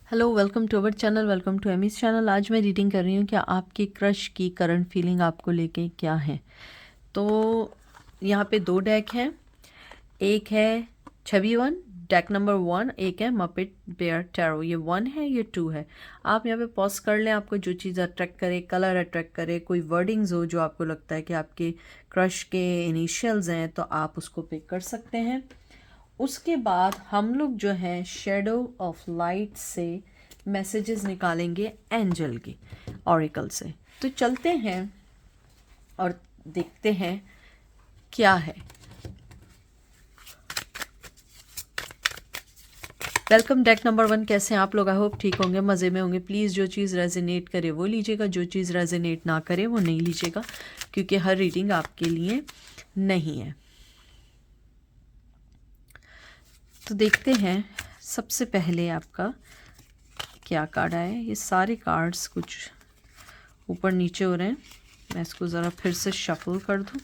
Hello, welcome to our channel, welcome to Amy's channel. आज मैं reading कर रही हूँ कि आपके क्रश की करंट फीलिंग आपको लेके क्या है। तो यहाँ पे दो डेक हैं। एक है छवि वन, डेक नंबर वन। एक है मपेट बेयर टैरो। ये वन है, ये टू है। आप यहाँ पे पॉज कर लें। आपको जो चीज़ अट्रैक्ट करे, कलर अट्रैक्ट करे, कोई वर्डिंग्स हो जो आपको लगता है कि आपके क्रश के इनिशियल्स हैं, तो आप उसको पिक कर सकते हैं। उसके बाद हम लोग जो है शेडो ऑफ लाइट से मैसेजेस निकालेंगे एंजल के ऑरिकल से। तो चलते हैं और देखते हैं क्या है। Welcome deck number one. कैसे हैं आप लोग? आई होप ठीक होंगे, मज़े में होंगे। प्लीज़ जो चीज़ रेजोनेट करे वो लीजिएगा, जो चीज़ रेजोनेट ना करे वो नहीं लीजिएगा, क्योंकि हर रीडिंग आपके लिए नहीं है। तो देखते हैं सबसे पहले आपका क्या कार्ड आया है। ये सारे कार्ड्स कुछ ऊपर नीचे हो रहे हैं। मैं इसको ज़रा फिर से शफल कर दूं।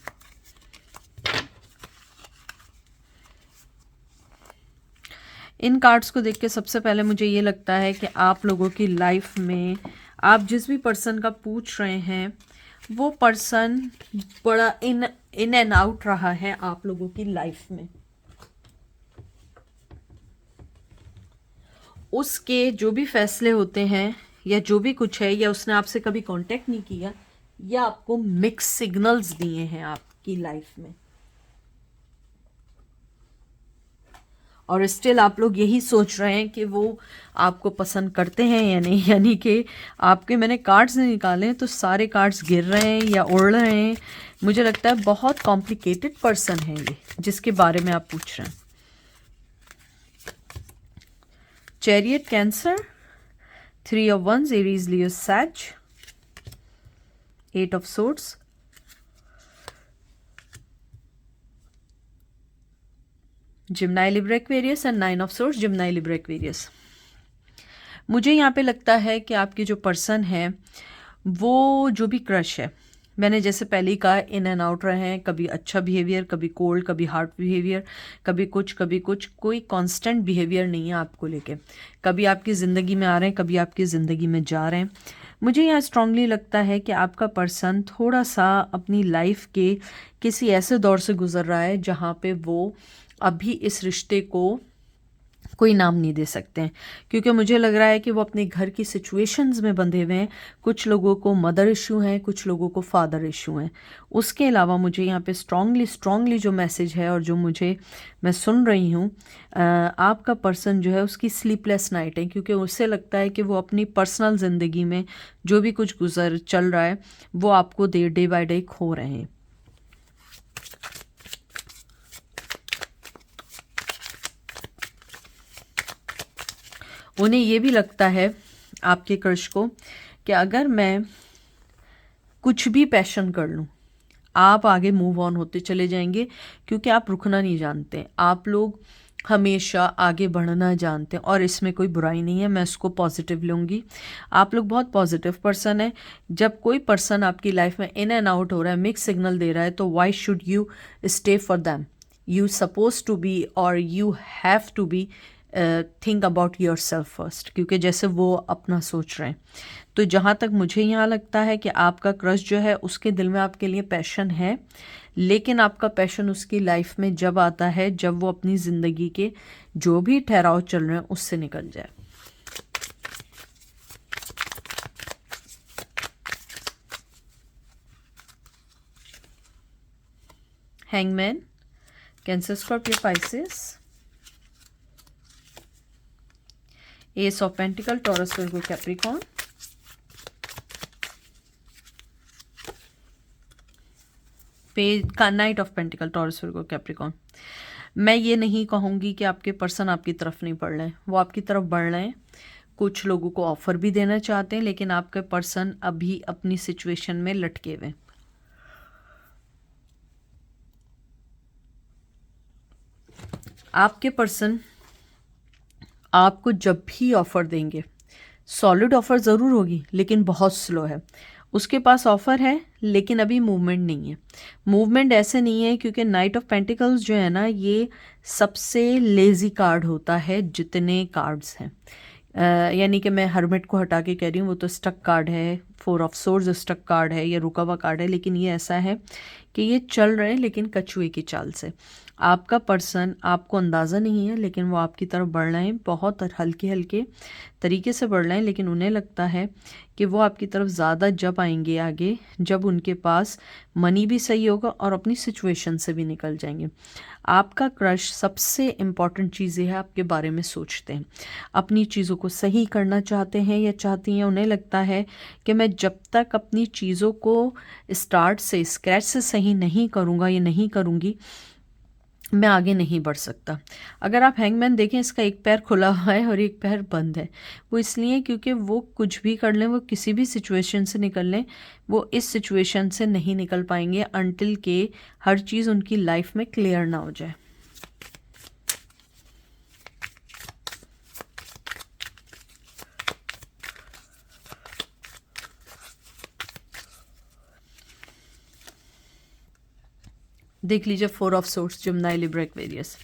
इन कार्ड्स को देख के सबसे पहले मुझे ये लगता है कि आप लोगों की लाइफ में आप जिस भी पर्सन का पूछ रहे हैं वो पर्सन बड़ा इन एंड आउट रहा है आप लोगों की लाइफ में। उसके जो भी फैसले होते हैं या जो भी कुछ है, या उसने आपसे कभी कांटेक्ट नहीं किया, या आपको मिक्स सिग्नल्स दिए हैं आपकी लाइफ में, और स्टिल आप लोग यही सोच रहे हैं कि वो आपको पसंद करते हैं या नहीं। यानी कि आपके मैंने कार्ड्स नहीं निकाले तो सारे कार्ड्स गिर रहे हैं या उड़ रहे हैं। मुझे लगता है बहुत कॉम्प्लिकेटेड पर्सन है ये जिसके बारे में आप पूछ रहे हैं। Chariot cancer, three of wands Aries Leo Sag, eight of swords, Gemini Libra Aquarius and nine of swords, Gemini Libra Aquarius. मुझे यहाँ पे लगता है कि आपकी जो पर्सन है वो जो भी क्रश है, मैंने जैसे पहले ही कहा, इन एंड आउट रहे हैं। कभी अच्छा बिहेवियर, कभी कोल्ड, कभी हार्ड बिहेवियर, कभी कुछ, कोई कांस्टेंट बिहेवियर नहीं है आपको लेके। कभी आपकी ज़िंदगी में आ रहे हैं, कभी आपकी ज़िंदगी में जा रहे हैं। मुझे यहाँ स्ट्रांगली लगता है कि आपका पर्सन थोड़ा सा अपनी लाइफ के किसी ऐसे दौर से गुजर रहा है जहाँ पे वो अभी इस रिश्ते को कोई नाम नहीं दे सकते हैं, क्योंकि मुझे लग रहा है कि वो अपने घर की सिचुएशंस में बंधे हुए हैं। कुछ लोगों को मदर इशू है, कुछ लोगों को फादर इशू है। उसके अलावा मुझे यहाँ पे स्ट्रांगली जो मैसेज है और जो मैं सुन रही हूँ, आपका पर्सन जो है उसकी स्लीपलेस नाइट है, क्योंकि उससे लगता है कि वो अपनी पर्सनल ज़िंदगी में जो भी कुछ चल रहा है वो आपको डे बाय डे खो रहे हैं। उन्हें ये भी लगता है आपके क्रश को कि अगर मैं कुछ भी पैशन कर लूँ, आप आगे मूव ऑन होते चले जाएंगे, क्योंकि आप रुकना नहीं जानते। आप लोग हमेशा आगे बढ़ना जानते हैं, और इसमें कोई बुराई नहीं है, मैं इसको पॉजिटिव लूँगी। आप लोग बहुत पॉजिटिव पर्सन है। जब कोई पर्सन आपकी लाइफ में इन एंड आउट हो रहा है, मिक्स सिग्नल दे रहा है, तो why should you stay for them? You suppose to be और you have to be think about yourself first, क्योंकि जैसे वो अपना सोच रहे हैं। तो जहाँ तक मुझे यहाँ लगता है कि आपका क्रश जो है उसके दिल में आपके लिए पैशन है, लेकिन आपका पैशन उसकी लाइफ में जब आता है जब वो अपनी ज़िंदगी के जो भी ठहराव चल रहे हैं उससे निकल जाए। Hangman, cancer, Scorpio, Pisces, ace of pentacle, Taurus, Virgo, Capricorn, page का knight of pentacle, Taurus, Virgo, Capricorn. मैं ये नहीं कहूँगी कि आपके पर्सन आपकी तरफ नहीं बढ़ रहे हैं, वो आपकी तरफ बढ़ रहे हैं। कुछ लोगों को ऑफर भी देना चाहते हैं, लेकिन आपके पर्सन अभी अपनी सिचुएशन में लटके हुए। आपके पर्सन आपको जब भी ऑफर देंगे, सॉलिड ऑफर ज़रूर होगी लेकिन बहुत स्लो है। उसके पास ऑफर है लेकिन अभी मूवमेंट नहीं है। मूवमेंट ऐसे नहीं है क्योंकि नाइट ऑफ पेंटिकल्स जो है ना, ये सबसे लेज़ी कार्ड होता है जितने कार्ड्स हैं, यानी कि मैं हर्मिट को हटा के कह रही हूँ, वो तो स्टक कार्ड है, 4 ऑफ सोर्ड्स स्टक कार्ड है या रुका हुआ कार्ड है, लेकिन ये ऐसा है कि ये चल रहे हैं लेकिन कछुए की चाल से। आपका पर्सन, आपको अंदाज़ा नहीं है लेकिन वो आपकी तरफ बढ़ रहे हैं, बहुत हल्के हल्के तरीके से बढ़ रहे हैं, लेकिन उन्हें लगता है कि वो आपकी तरफ ज़्यादा जब आएंगे आगे, जब उनके पास मनी भी सही होगा और अपनी सिचुएशन से भी निकल जाएंगे। आपका क्रश सबसे इम्पॉर्टेंट चीज़ ये है, आपके बारे में सोचते हैं, अपनी चीज़ों को सही करना चाहते हैं या चाहती हैं। उन्हें लगता है कि मैं जब तक अपनी चीज़ों को स्टार्ट से, स्क्रैच से सही नहीं करूँगा या नहीं करूँगी, मैं आगे नहीं बढ़ सकता। अगर आप हैंगमैन देखें, इसका एक पैर खुला हुआ है और एक पैर बंद है। वो इसलिए क्योंकि वो कुछ भी कर लें, वो किसी भी सिचुएशन से निकल लें, वो इस सिचुएशन से नहीं निकल पाएंगे अनटिल के हर चीज़ उनकी लाइफ में क्लियर ना हो जाए। देख लीजिए 4 of swords, Gemini, Libra, Aquarius.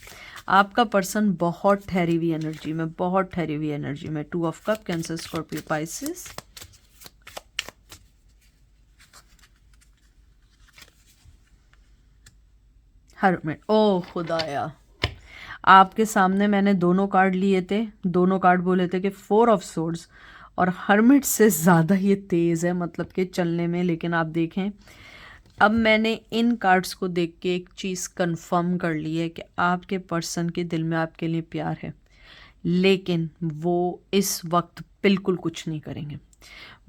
आपका पर्सन बहुत ठहरी हुई एनर्जी में, बहुत ठहरी हुई एनर्जी में। 2 of cup, cancer, Scorpio, Pisces. Hermit, ओह खुदाया, आपके सामने मैंने दोनों कार्ड लिए थे, दोनों कार्ड बोले थे कि 4 ऑफ सोर्ड्स और हर्मिट से ज़्यादा ये तेज़ है, मतलब कि चलने में। लेकिन आप देखें, अब मैंने इन कार्ड्स को देख के एक चीज़ कंफर्म कर ली है कि आपके पर्सन के दिल में आपके लिए प्यार है, लेकिन वो इस वक्त बिल्कुल कुछ नहीं करेंगे।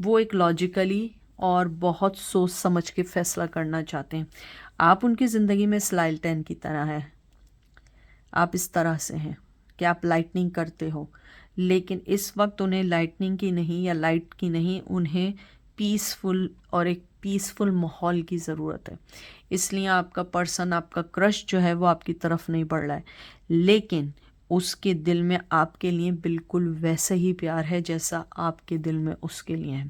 वो एक लॉजिकली और बहुत सोच समझ के फैसला करना चाहते हैं। आप उनकी ज़िंदगी में स्लाइल 10 की तरह है। आप इस तरह से हैं कि आप लाइटनिंग करते हो, लेकिन इस वक्त उन्हें लाइटनिंग की नहीं या लाइट की नहीं, उन्हें पीसफुल और एक पीसफुल माहौल की ज़रूरत है। इसलिए आपका पर्सन, आपका क्रश जो है वो आपकी तरफ नहीं बढ़ रहा है, लेकिन उसके दिल में आपके लिए बिल्कुल वैसे ही प्यार है जैसा आपके दिल में उसके लिए है।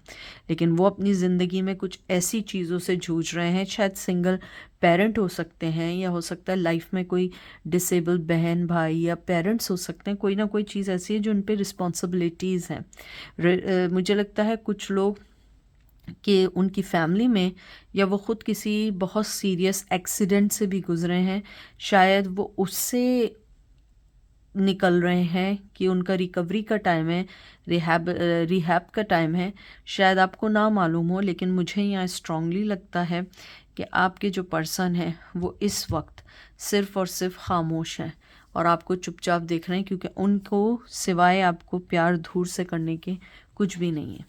लेकिन वो अपनी ज़िंदगी में कुछ ऐसी चीज़ों से जूझ रहे हैं, शायद सिंगल पेरेंट हो सकते हैं या हो सकता है लाइफ में कोई डिसेबल बहन भाई या पेरेंट्स हो सकते हैं। कोई ना कोई चीज़ ऐसी है जो उन पे रिस्पॉन्सिबिलिटीज़ हैं। मुझे लगता है कुछ लोग कि उनकी फैमिली में या वो ख़ुद किसी बहुत सीरियस एक्सीडेंट से भी गुजरे हैं, शायद वो उससे निकल रहे हैं कि उनका रिकवरी का टाइम है, रिहैब का टाइम है। शायद आपको ना मालूम हो, लेकिन मुझे यहाँ स्ट्रांगली लगता है कि आपके जो पर्सन हैं वो इस वक्त सिर्फ़ और सिर्फ खामोश हैं और आपको चुपचाप देख रहे हैं, क्योंकि उनको सिवाय आपको प्यार दूर से करने के कुछ भी नहीं है।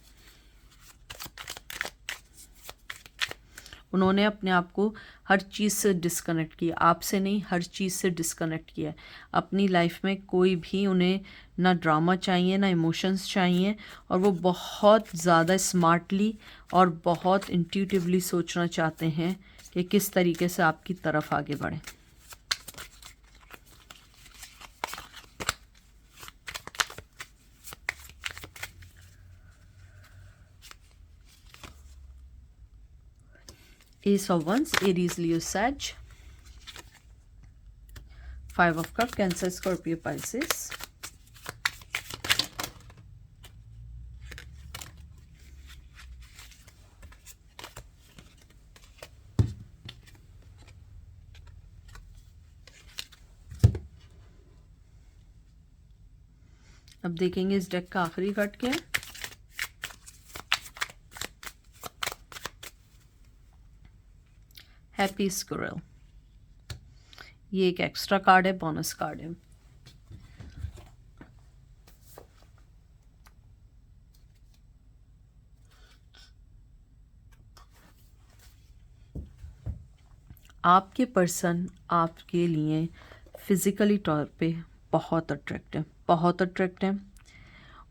उन्होंने अपने आप को हर चीज़ से डिस्कनेक्ट किया, आपसे नहीं, हर चीज़ से डिस्कनेक्ट किया। अपनी लाइफ में कोई भी उन्हें ना ड्रामा चाहिए ना इमोशंस चाहिए, और वो बहुत ज़्यादा स्मार्टली और बहुत इंट्यूटिवली सोचना चाहते हैं कि किस तरीके से आपकी तरफ आगे बढ़ें। Ace of Wands, Aries, Leo, Sag. 5 of Cups, Cancer, Scorpio, Pisces. अब देखेंगे इस डेक का आखिरी कार्ड क्या है। Happy squirrel. ये एक एक्स्ट्रा कार्ड है, बोनस कार्ड है। आपके पर्सन आपके लिए फिज़िकली तौर पे बहुत अट्रैक्टिव, बहुत अट्रैक्टिव।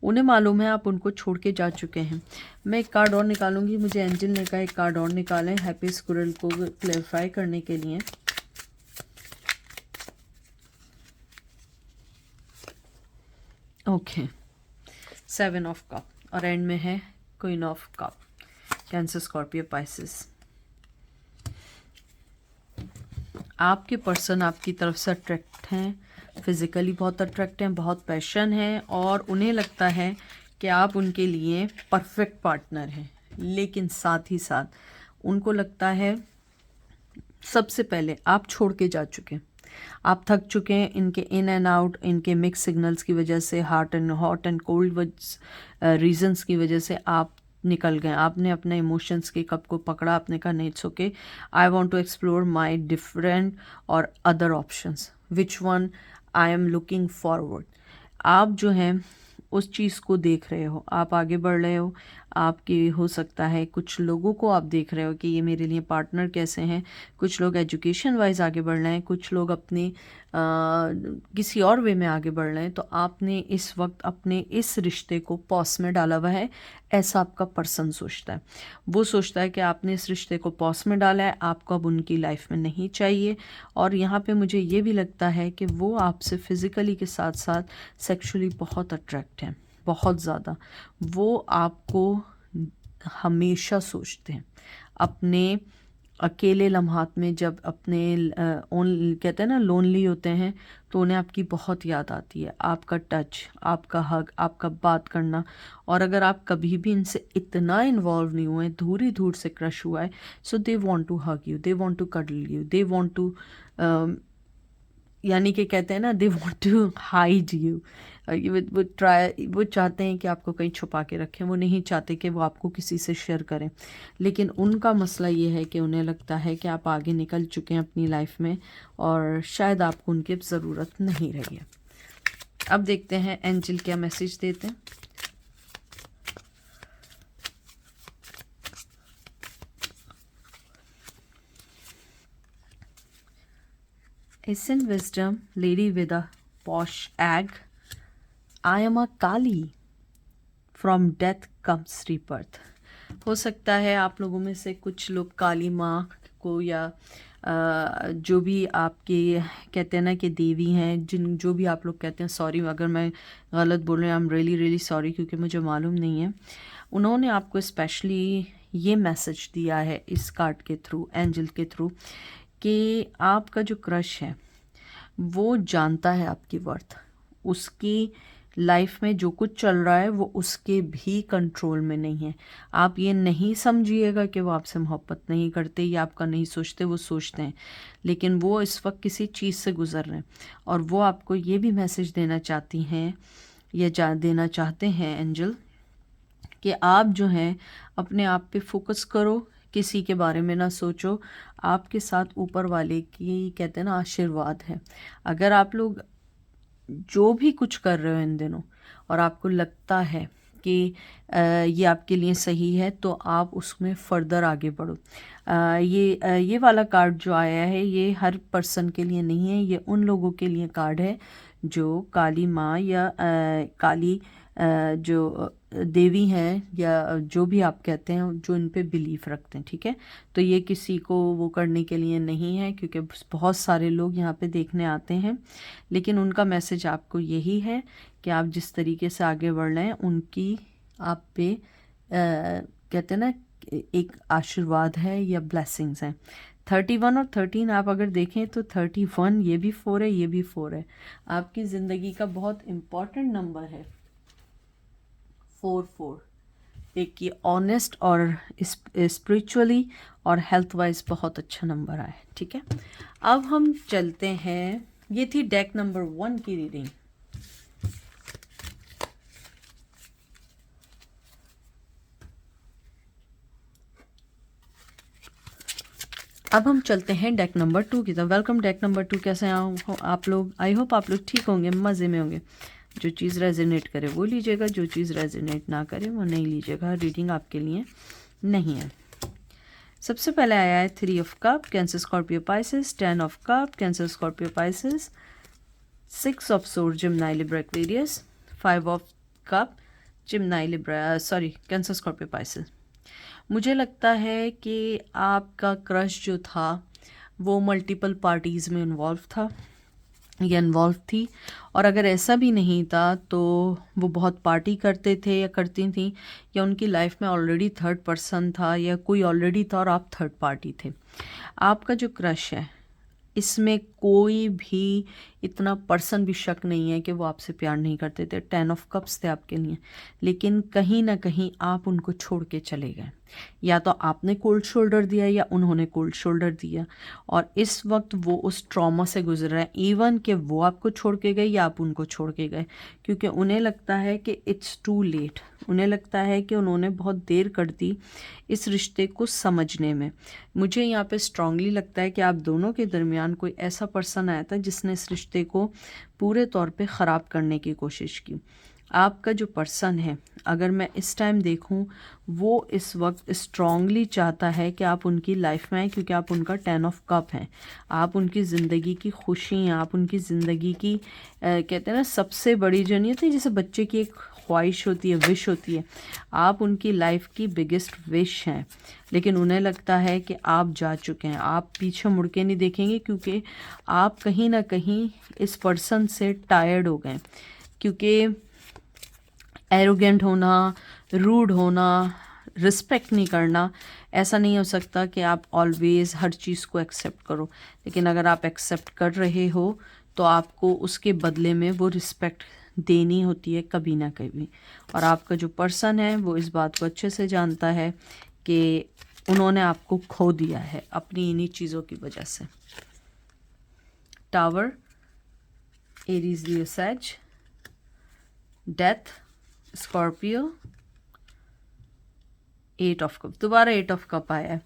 उन्हें मालूम है आप उनको छोड़ के जा चुके हैं। मैं एक कार्ड और निकालूंगी, मुझे एंजल ने कहा एक कार्ड और निकालें हैप्पी स्क्विरल को क्लैरिफाई करने के लिए। ओके, 7 ऑफ कप और एंड में है queen of cup, cancer, Scorpio, Pisces. आपके पर्सन आपकी तरफ से अट्रैक्ट हैं, फिज़िकली बहुत अट्रैक्ट हैं, बहुत पैशन है और उन्हें लगता है कि आप उनके लिए परफेक्ट पार्टनर हैं। लेकिन साथ ही साथ उनको लगता है सबसे पहले आप छोड़ के जा चुके हैं, आप थक चुके हैं इनके इन एंड आउट, इनके मिक्स सिग्नल्स की वजह से, हॉट एंड कोल्ड रीजंस की वजह से आप निकल गए। आपने अपने इमोशंस के कप को पकड़ा, आपने कहा नहीं, it's okay, I want to explore my different और other options, which one I am looking forward. आप जो हैं उस चीज़ को देख रहे हो, आप आगे बढ़ रहे हो। आपकी हो सकता है कुछ लोगों को आप देख रहे हो कि ये मेरे लिए पार्टनर कैसे हैं। कुछ लोग एजुकेशन वाइज आगे बढ़ रहे हैं, कुछ लोग अपनी किसी और वे में आगे बढ़ रहे हैं। तो आपने इस वक्त अपने इस रिश्ते को पॉज में डाला हुआ है, ऐसा आपका पर्सन सोचता है। वो सोचता है कि आपने इस रिश्ते को पॉज में डाला है, आपको अब उनकी लाइफ में नहीं चाहिए। और यहाँ पे मुझे ये भी लगता है कि वो आपसे फिज़िकली के साथ साथ सेक्सुअली बहुत अट्रैक्ट हैं, बहुत ज़्यादा। वो आपको हमेशा सोचते हैं। अपने अकेले लम्हात में जब अपने कहते हैं ना लोनली होते हैं, तो उन्हें आपकी बहुत याद आती है, आपका टच, आपका हग, आपका बात करना। और अगर आप कभी भी इनसे इतना इन्वॉल्व नहीं हुए, दूर दूर से क्रश हुआ है, so they want to hug you, they want to cuddle you, they want to यानी कि कहते हैं ना they want to hide you. वो चाहते हैं कि आपको कहीं छुपा के रखें, वो नहीं चाहते कि वो आपको किसी से शेयर करें। लेकिन उनका मसला ये है कि उन्हें लगता है कि आप आगे निकल चुके हैं अपनी लाइफ में और शायद आपको उनकी ज़रूरत नहीं रही है। अब देखते हैं एंजल क्या मैसेज देते हैं। Ancient wisdom, lady with a posh egg. I am a Kali. From death comes rebirth. हो सकता है आप लोगों में से कुछ लोग काली माँ को या जो भी आपके कहते हैं ना कि देवी हैं, जो भी आप लोग कहते हैं, सॉरी अगर मैं गलत बोल रही हूँ, I am really really sorry, क्योंकि मुझे मालूम नहीं है। उन्होंने आपको स्पेशली ये मैसेज दिया है इस कार्ड के थ्रू, एंजल के थ्रू, कि आपका जो क्रश है वो जानता है आपकी वर्थ। उसकी लाइफ में जो कुछ चल रहा है वो उसके भी कंट्रोल में नहीं है। आप ये नहीं समझिएगा कि वो आपसे मोहब्बत नहीं करते या आपका नहीं सोचते, वो सोचते हैं। लेकिन वो इस वक्त किसी चीज़ से गुजर रहे हैं और वो आपको ये भी मैसेज देना चाहती हैं या देना चाहते हैं एंजल, कि आप जो हैं अपने आप पे फोकस करो, किसी के बारे में ना सोचो। आपके साथ ऊपर वाले की कहते हैं ना आशीर्वाद है। अगर आप लोग जो भी कुछ कर रहे हो इन दिनों और आपको लगता है कि ये आपके लिए सही है, तो आप उसमें फर्दर आगे बढ़ो। ये वाला कार्ड जो आया है ये हर पर्सन के लिए नहीं है, ये उन लोगों के लिए कार्ड है जो काली माँ या काली जो देवी हैं या जो भी आप कहते हैं, जो इन पे बिलीफ रखते हैं, ठीक है। तो ये किसी को वो करने के लिए नहीं है, क्योंकि बहुत सारे लोग यहाँ पे देखने आते हैं। लेकिन उनका मैसेज आपको यही है कि आप जिस तरीके से आगे बढ़ रहे हैं उनकी आप पे कहते हैं ना एक आशीर्वाद है या ब्लेसिंग्स हैं। 31 और 13 आप अगर देखें तो 31 ये भी 4 है, ये भी 4 है। आपकी ज़िंदगी का बहुत इम्पॉर्टेंट नंबर है 4 एक ये ऑनेस्ट और स्पिरिचुअली और हेल्थ वाइज बहुत अच्छा नंबर आया, ठीक है। अब हम चलते हैं, ये थी डेक नंबर 1 की रीडिंग। अब हम चलते हैं डेक नंबर 2 की तरफ। वेलकम डेक नंबर 2, कैसे हो आप लोग? आई होप आप लोग ठीक होंगे, मज़े में होंगे। जो चीज़ रेजोनेट करे वो लीजिएगा, जो चीज़ रेजोनेट ना करे वो नहीं लीजिएगा। रीडिंग आपके लिए नहीं है। सबसे पहले आया है 3 of cup, cancer Scorpio Pisces, 10 of cup, cancer Scorpio Pisces, 6 of sword Gemini Libra Aquarius, 5 of cup Gemini Libra cancer Scorpio Pisces. मुझे लगता है कि आपका क्रश जो था वो मल्टीपल पार्टीज़ में इन्वॉल्व था या इन्वॉल्व थी, और अगर ऐसा भी नहीं था तो वो बहुत पार्टी करते थे या करती थी, या उनकी लाइफ में ऑलरेडी थर्ड पर्सन था या कोई ऑलरेडी था और आप थर्ड पार्टी थे। आपका जो क्रश है इसमें कोई भी इतना परसेंट भी शक नहीं है कि वो आपसे प्यार नहीं करते थे। 10 ऑफ कप्स थे आपके लिए, लेकिन कहीं ना कहीं आप उनको छोड़ के चले गए। या तो आपने कोल्ड शोल्डर दिया या उन्होंने कोल्ड शोल्डर दिया, और इस वक्त वो उस ट्रॉमा से गुजर रहे हैं, इवन कि वो आपको छोड़ के गए या आप उनको छोड़ के गए, क्योंकि उन्हें लगता है कि इट्स टू लेट। उन्हें लगता है कि उन्होंने बहुत देर कर दी इस रिश्ते को समझने में। मुझे यहाँ पे स्ट्रांगली लगता है कि आप दोनों के दरमियान कोई ऐसा पर्सन आया था जिसने इस रिश्ते को पूरे तौर पे ख़राब करने की कोशिश की। आपका जो पर्सन है, अगर मैं इस टाइम देखूं, वो इस वक्त स्ट्रांगली चाहता है कि आप उनकी लाइफ में आए, क्योंकि आप उनका 10 ऑफ कप हैं। आप उनकी ज़िंदगी की खुशी हैं, आप उनकी ज़िंदगी की कहते हैं ना सबसे बड़ी जो नहीं होती, जैसे बच्चे की एक ख्वाहिश होती है, विश होती है, आप उनकी लाइफ की बिगेस्ट विश हैं। लेकिन उन्हें लगता है कि आप जा चुके हैं, आप पीछे मुड़ के नहीं देखेंगे, क्योंकि आप कहीं ना कहीं इस पर्सन से टायर्ड हो गए। क्योंकि एरोगेंट होना, रूड होना, रिस्पेक्ट नहीं करना, ऐसा नहीं हो सकता कि आप ऑलवेज़ हर चीज़ को एक्सेप्ट करो। लेकिन अगर आप एक्सेप्ट कर रहे हो तो आपको उसके बदले में वो रिस्पेक्ट देनी होती है कभी ना कभी। और आपका जो पर्सन है वो इस बात को अच्छे से जानता है कि उन्होंने आपको खो दिया है अपनी इन्हीं चीज़ों की वजह से। टावर, एरीज, लियो, सैज, डेथ, स्कॉर्पियो, 8 ऑफ कप, दोबारा 8 ऑफ कप आया है।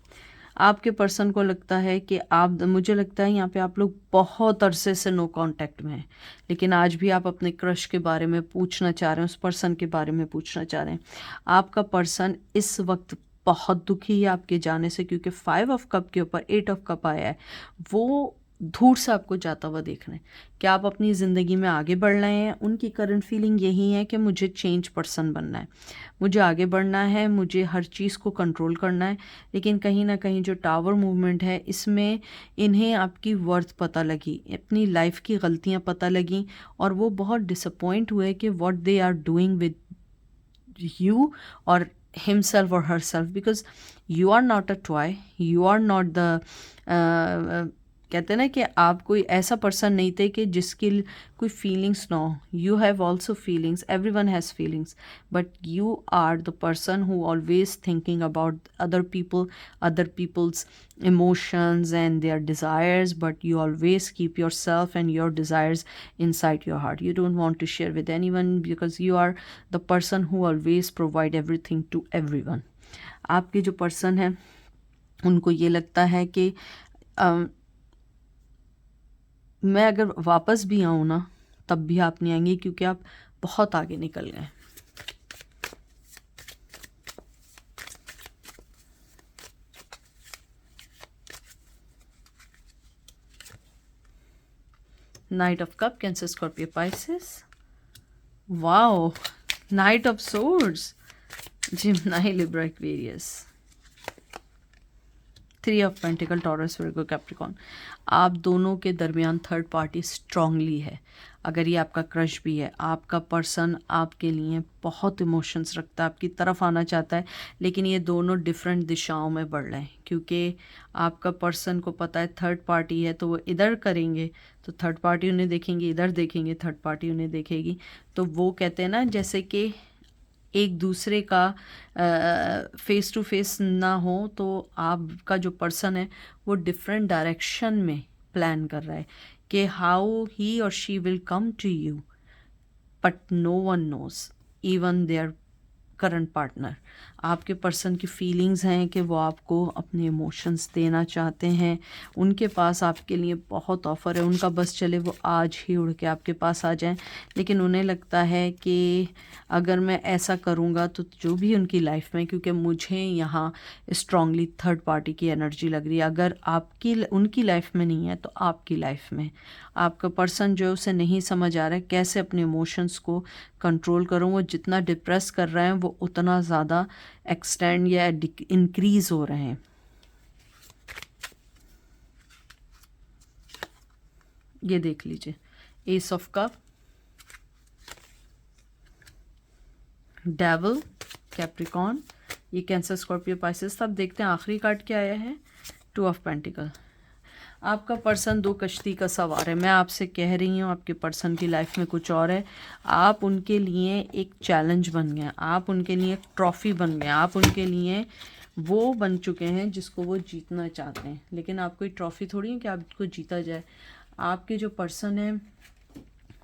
आपके पर्सन को लगता है कि आप, मुझे लगता है यहाँ पे आप लोग बहुत अरसे से नो कांटेक्ट में हैं, लेकिन आज भी आप अपने क्रश के बारे में पूछना चाह रहे हैं, उस पर्सन के बारे में पूछना चाह रहे हैं। आपका पर्सन इस वक्त बहुत दुखी है आपके जाने से, क्योंकि 5 ऑफ कप के ऊपर 8 ऑफ कप आया है। वो दूर से आपको जाता हुआ देख रहे हैं कि आप अपनी ज़िंदगी में आगे बढ़ रहे हैं। उनकी करंट फीलिंग यही है कि मुझे चेंज पर्सन बनना है, मुझे आगे बढ़ना है, मुझे हर चीज़ को कंट्रोल करना है। लेकिन कहीं ना कहीं जो टावर मूवमेंट है, इसमें इन्हें आपकी वर्थ पता लगी, अपनी लाइफ की गलतियां पता लगी, और वो बहुत डिसअपॉइंट हुए कि what they are doing with you और himself or herself, because you are not a toy, you are not the कहते हैं ना कि आप कोई ऐसा पर्सन नहीं थे कि जिसकी कोई फीलिंग्स ना हो। You have also feelings, every one has feelings, but you are the person who always thinking about other people, other peoples emotions and their desires, but you always keep yourself and your desires inside your heart. You don't want to share with anyone because you are the person who always provide everything to everyone. आपके जो person है उनको ये लगता है कि मैं अगर वापस भी आऊँ ना तब भी आप नहीं आएंगे, क्योंकि आप बहुत आगे निकल गए। Knight of Cup, Cancer, Scorpio, Pisces. Wow, Knight of Swords, Gemini, Libra, Aquarius. 3 of Pentacle, Taurus, Virgo, Capricorn. आप दोनों के दरमियान थर्ड पार्टी स्ट्रांगली है। अगर ये आपका क्रश भी है, आपका पर्सन आपके लिए बहुत इमोशंस रखता है, आपकी तरफ आना चाहता है, लेकिन ये दोनों डिफरेंट दिशाओं में बढ़ रहे हैं, क्योंकि आपका पर्सन को पता है थर्ड पार्टी है तो वो इधर करेंगे तो थर्ड पार्टी उन्हें देखेंगे, इधर देखेंगे थर्ड पार्टी उन्हें देखेगी। तो वो कहते हैं ना, जैसे कि एक दूसरे का फेस टू फेस ना हो, तो आपका जो पर्सन है वो डिफरेंट डायरेक्शन में प्लान कर रहा है कि हाउ ही और she will come to you, but no one knows, even their current partner. आपके पर्सन की फीलिंग्स हैं कि वो आपको अपने इमोशंस देना चाहते हैं, उनके पास आपके लिए बहुत ऑफ़र है, उनका बस चले वो आज ही उड़ के आपके पास आ जाएं। लेकिन उन्हें लगता है कि अगर मैं ऐसा करूँगा तो जो भी उनकी लाइफ में, क्योंकि मुझे यहाँ स्ट्रांगली थर्ड पार्टी की एनर्जी लग रही है, अगर आपकी उनकी लाइफ में नहीं है तो आपकी लाइफ में आपका पर्सन जो है उसे नहीं समझ आ रहा है कैसे अपने इमोशंस को कंट्रोल करूँ। वो जितना डिप्रेस कर रहे हैं वो उतना ज़्यादा एक्सटेंड या इंक्रीज हो रहे हैं। ये देख लीजिए, S of cup, devil, Capricorn, ये कैंसर, स्कॉर्पियो, पाइसेस। तब देखते हैं आखिरी कार्ड क्या आया है, 2 ऑफ पेंटिकल। आपका पर्सन दो कश्ती का सवार है। मैं आपसे कह रही हूँ आपके पर्सन की लाइफ में कुछ और है। आप उनके लिए एक चैलेंज बन गए, आप उनके लिए एक ट्रॉफी बन गए, आप उनके लिए वो बन चुके हैं जिसको वो जीतना चाहते हैं। लेकिन आप कोई ट्रॉफी थोड़ी है कि आपको जीता जाए। आपके जो पर्सन है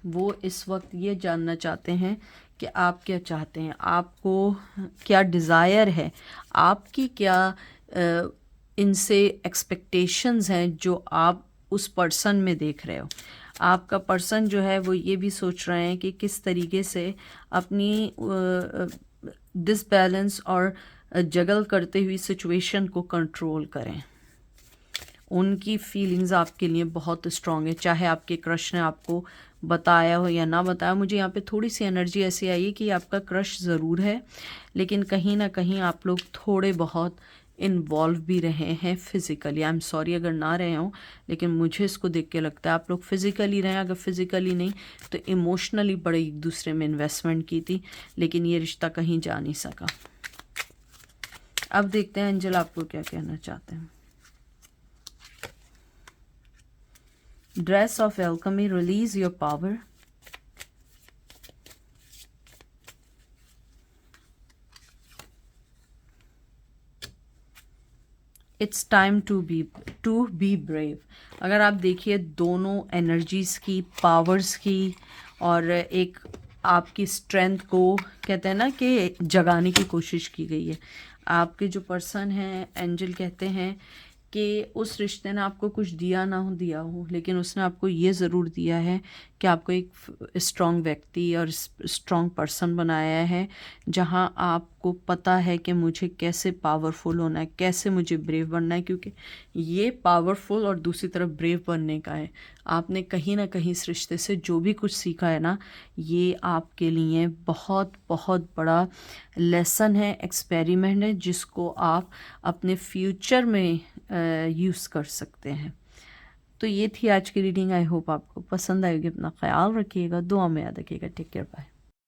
वो इस वक्त ये जानना चाहते हैं कि आप क्या चाहते हैं, आपको क्या डिज़ायर है, आपकी क्या इनसे एक्सपेक्टेशंस हैं जो आप उस पर्सन में देख रहे हो। आपका पर्सन जो है वो ये भी सोच रहे हैं कि किस तरीके से अपनी डिसबैलेंस और जगल करते हुई सिचुएशन को कंट्रोल करें। उनकी फीलिंग्स आपके लिए बहुत स्ट्रॉन्ग है, चाहे आपके क्रश ने आपको बताया हो या ना बताया। मुझे यहाँ पे थोड़ी सी एनर्जी ऐसी आई कि आपका क्रश ज़रूर है, लेकिन कहीं ना कहीं आप लोग थोड़े बहुत इन्वॉल्व भी रहे हैं फिज़िकली। आई एम सॉरी अगर ना रहे हों, लेकिन मुझे इसको देख के लगता है आप लोग फिज़िकली रहे। अगर फिज़िकली नहीं तो इमोशनली बड़े एक दूसरे में इन्वेस्टमेंट की थी, लेकिन ये रिश्ता कहीं जा नहीं सका। अब देखते हैं एंजल आपको क्या कहना चाहते हैं। Dress of alchemy, release your power. It's time to be brave. अगर आप देखिए दोनों एनर्जीज की, पावर्स की और एक आपकी स्ट्रेंथ को कहते हैं ना कि जगाने की कोशिश की गई है। आपके जो पर्सन हैं एंजल कहते हैं कि उस रिश्ते ने आपको कुछ दिया ना हो दिया हो, लेकिन उसने आपको ये ज़रूर दिया है कि आपको एक स्ट्रॉन्ग व्यक्ति और स्ट्रॉन्ग पर्सन बनाया है, जहां आपको पता है कि मुझे कैसे पावरफुल होना है, कैसे मुझे ब्रेव बनना है। क्योंकि ये पावरफुल और दूसरी तरफ ब्रेव बनने का है। आपने कहीं ना कहीं इस रिश्ते से जो भी कुछ सीखा है ना, ये आपके लिए बहुत बहुत बड़ा लेसन है, एक्सपेरिमेंट है, जिसको आप अपने फ्यूचर में यूज़ कर सकते हैं। तो ये थी आज की रीडिंग। आई होप आपको पसंद आएगी। अपना ख्याल रखिएगा, दुआ में याद रखिएगा। Take care, bye.